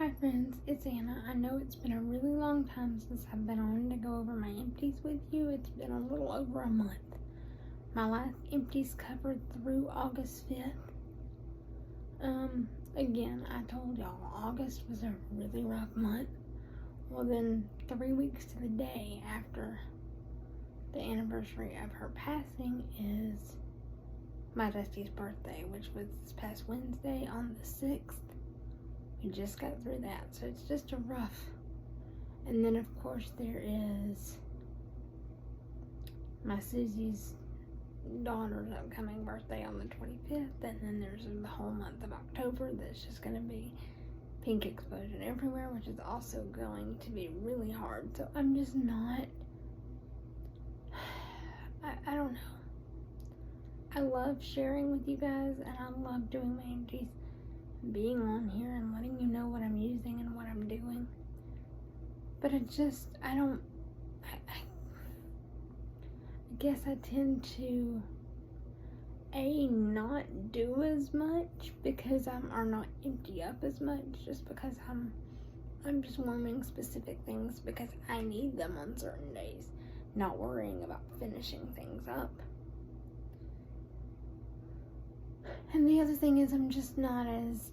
Hi friends, it's Anna. I know it's been a really long time since I've been on to go over my empties with you. It's been a little over a month. My last empties covered through August 5th. Again, I told y'all August was a really rough month. Well then, 3 weeks to the day after the anniversary of her passing is my Dusty's birthday, which was this past Wednesday on the 6th. We just got through that, so it's just a rough. And then of course there is my Susie's daughter's upcoming birthday on the 25th, and then there's the whole month of October that's just going to be pink explosion everywhere, which is also going to be really hard. So I'm just not, I don't know. I love sharing with you guys, and I love doing my empties, being on here and letting you know what I'm using and what I'm doing. But it just, I guess I tend to not do as much because or not empty up as much, just because I'm just warming specific things because I need them on certain days, not worrying about finishing things up. And the other thing is I'm just not as,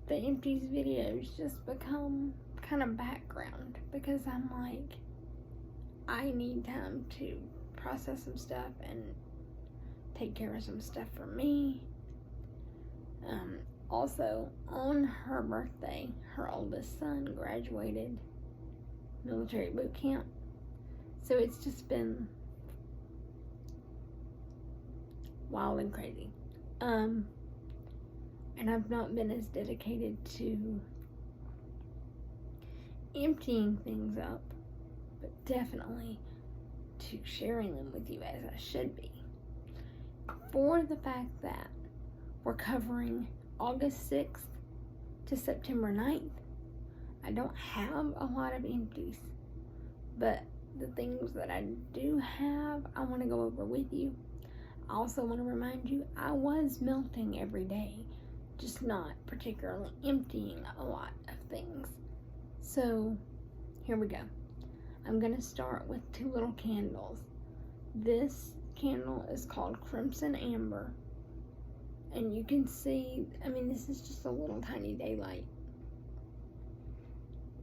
the empties videos just become kind of background because I'm like, I need time to process some stuff and take care of some stuff for me. Also, on her birthday, her oldest son graduated military boot camp. So it's just been wild and crazy. And I've not been as dedicated to emptying things up, but definitely to sharing them with you as I should be. For the fact that we're covering August 6th to September 9th, I don't have a lot of empties, but the things that I do have, I want to go over with you. I also want to remind you, I was melting every day, just not particularly emptying a lot of things. So here we go. I'm going to start with 2 little candles. This candle is called Crimson Amber. And you can see, this is just a little tiny daylight.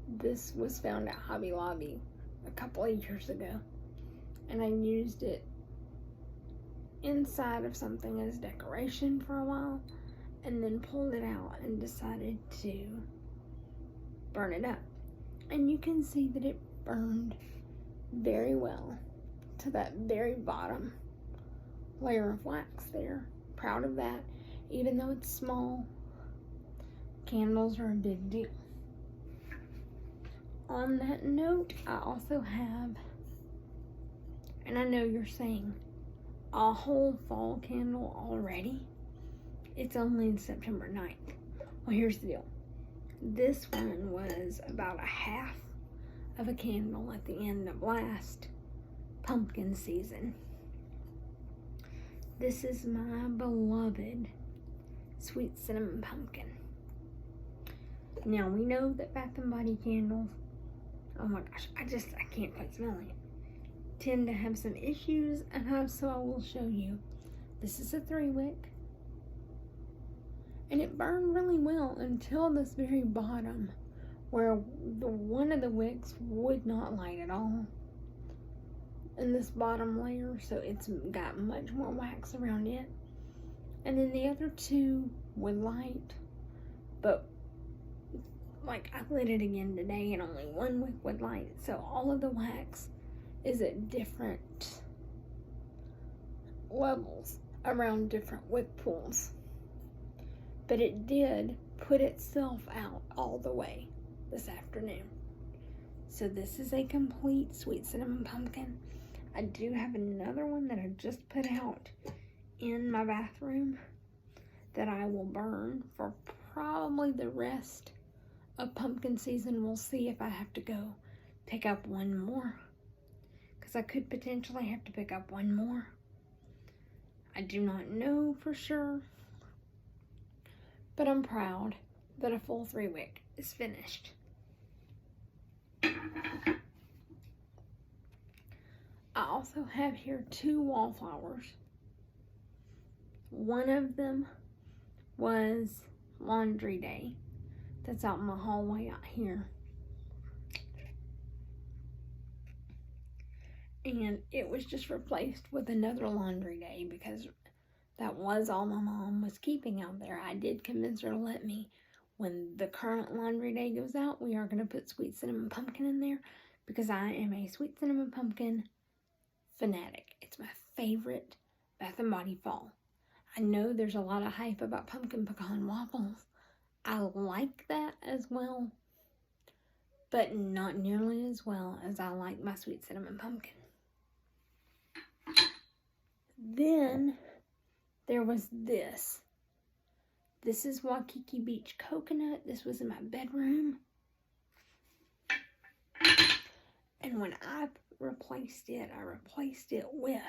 This was found at Hobby Lobby a couple of years ago. And I used it inside of something as decoration for a while, and then pulled it out and decided to burn it up. And you can see that it burned very well to that very bottom layer of wax there. Proud of that. Even though it's small, candles are a big deal. On that note, I also have, and I know you're saying, a whole fall candle already? It's only September 9th. Well, here's the deal. This one was about a half of a candle at the end of last pumpkin season. This is my beloved sweet cinnamon pumpkin. Now, we know that Bath & Body candles, oh my gosh, I can't quite smell it, tend to have some issues, and so I will show you. This is a 3-wick, and it burned really well until this very bottom, where one of the wicks would not light at all, in this bottom layer, so it's got much more wax around it. And then the other 2 would light, but I lit it again today and only 1 wick would light, so all of the wax is at different levels around different wick pools. But it did put itself out all the way this afternoon. So this is a complete sweet cinnamon pumpkin. I do have another one that I just put out in my bathroom that I will burn for probably the rest of pumpkin season. We'll see if I have to go pick up one more, because I could potentially have to pick up one more. I do not know for sure, but I'm proud that a full 3-week is finished. I also have here 2 wallflowers. One of them was laundry day. That's out in my hallway out here. And it was just replaced with another laundry day because that was all my mom was keeping out there. I did convince her to let me. When the current laundry day goes out, we are going to put sweet cinnamon pumpkin in there because I am a sweet cinnamon pumpkin fanatic. It's my favorite Bath and Body fall. I know there's a lot of hype about pumpkin pecan waffles. I like that as well, but not nearly as well as I like my sweet cinnamon pumpkin. Then there was this. This is Waikiki Beach coconut. This was in my bedroom. And when I replaced it with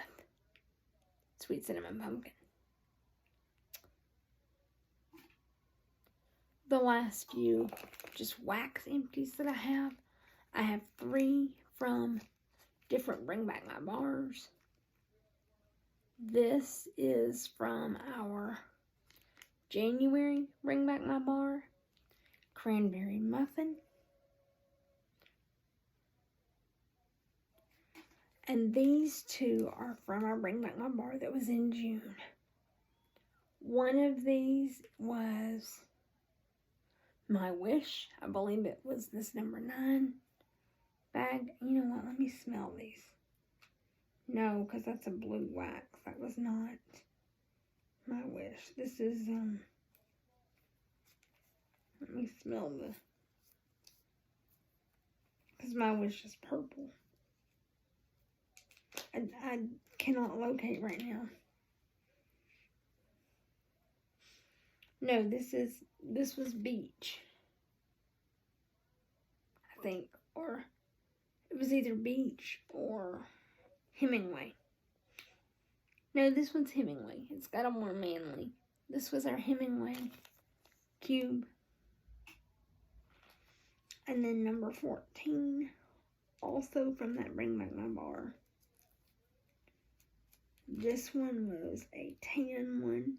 sweet cinnamon pumpkin. The last few just wax empties that I have 3 from different Bring Back My Bars. This is from our January Bring Back My Bar, Cranberry Muffin. And these 2 are from our Bring Back My Bar that was in June. One of these was My Wish. I believe it was this number 9 bag. You know what? Let me smell these. No, because that's a blue wax. That was not My Wish. This is, let me smell the, because My Wish is purple. I cannot locate right now. No, this was Beach, I think, or it was either Beach or Hemingway. No, this one's Hemingway. It's got a more manly. This was our Hemingway cube. And then number 14, also from that Bring Back My Bar. This one was a tan one.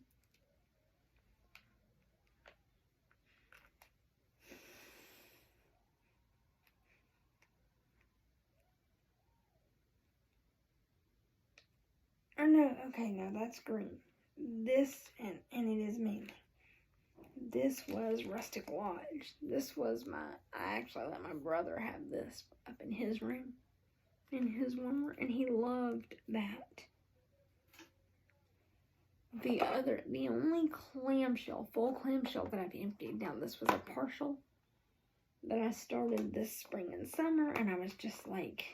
Or no, okay, no, that's green. This, and it is manly. This was Rustic Lodge. This was I actually let my brother have this up in his room, in his warmer, and he loved that. The only clamshell, full clamshell that I've emptied, now this was a partial that I started this spring and summer, and I was just like,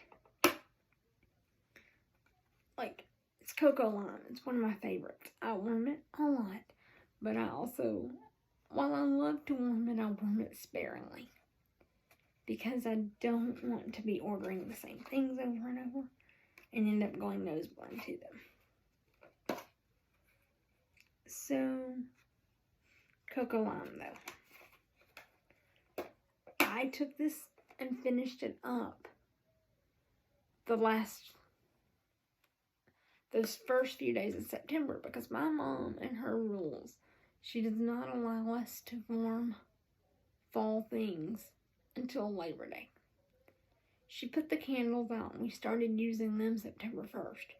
it's Cocoa Lime. It's one of my favorites. I warm it a lot, but I also, while I love to warm it, I warm it sparingly because I don't want to be ordering the same things over and over and end up going nose blind to them. So, Cocoa Lime, though. I took this and finished it up those first few days of September because my mom and her rules, she does not allow us to form fall things until Labor Day. She put the candles out and we started using them September 1st.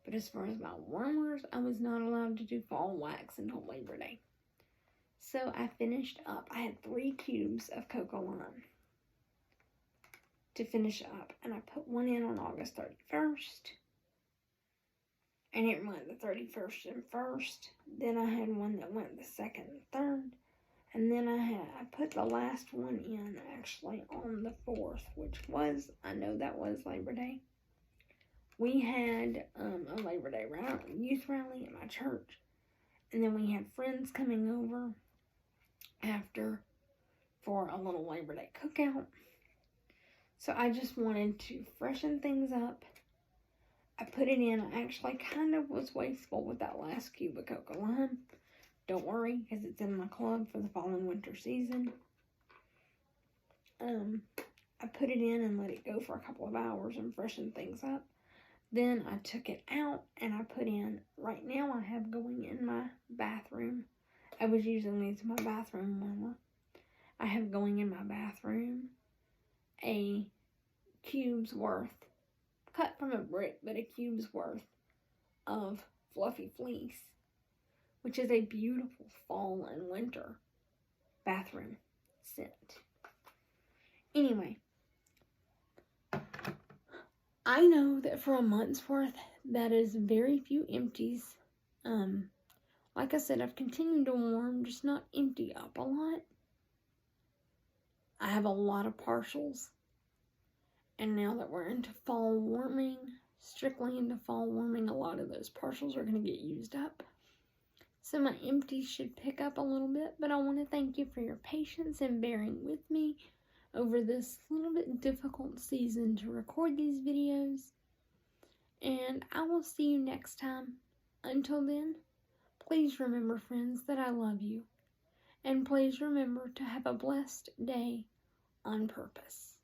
But as far as my warmers, I was not allowed to do fall wax until Labor Day. So I finished up. I had 3 cubes of Cocoa Lime to finish up. And I put one in on August 31st. And it went the 31st and 1st. Then I had one that went the 2nd and 3rd. And then I put the last one in actually on the 4th, which was, I know that was Labor Day. We had a Labor Day youth rally at my church. And then we had friends coming over after for a little Labor Day cookout. So I just wanted to freshen things up. I put it in. I actually kind of was wasteful with that last cube of Cocoa Lime. don't worry, because it's in my club for the fall and winter season. I put it in and let it go for a couple of hours and freshen things up. Then I took it out and I put in, right now I have going in my bathroom. I was using these in my bathroom warmer. I have going in my bathroom a cube's worth, cut from a brick, but a cube's worth of Fluffy Fleece, which is a beautiful fall and winter bathroom scent. Anyway, I know that for a month's worth, that is very few empties. Like I said, I've continued to warm, just not empty up a lot. I have a lot of partials. And now that we're into fall warming, strictly into fall warming, a lot of those partials are going to get used up. So my empties should pick up a little bit, but I want to thank you for your patience and bearing with me over this little bit difficult season to record these videos. And I will see you next time. Until then, please remember, friends, that I love you. And please remember to have a blessed day on purpose.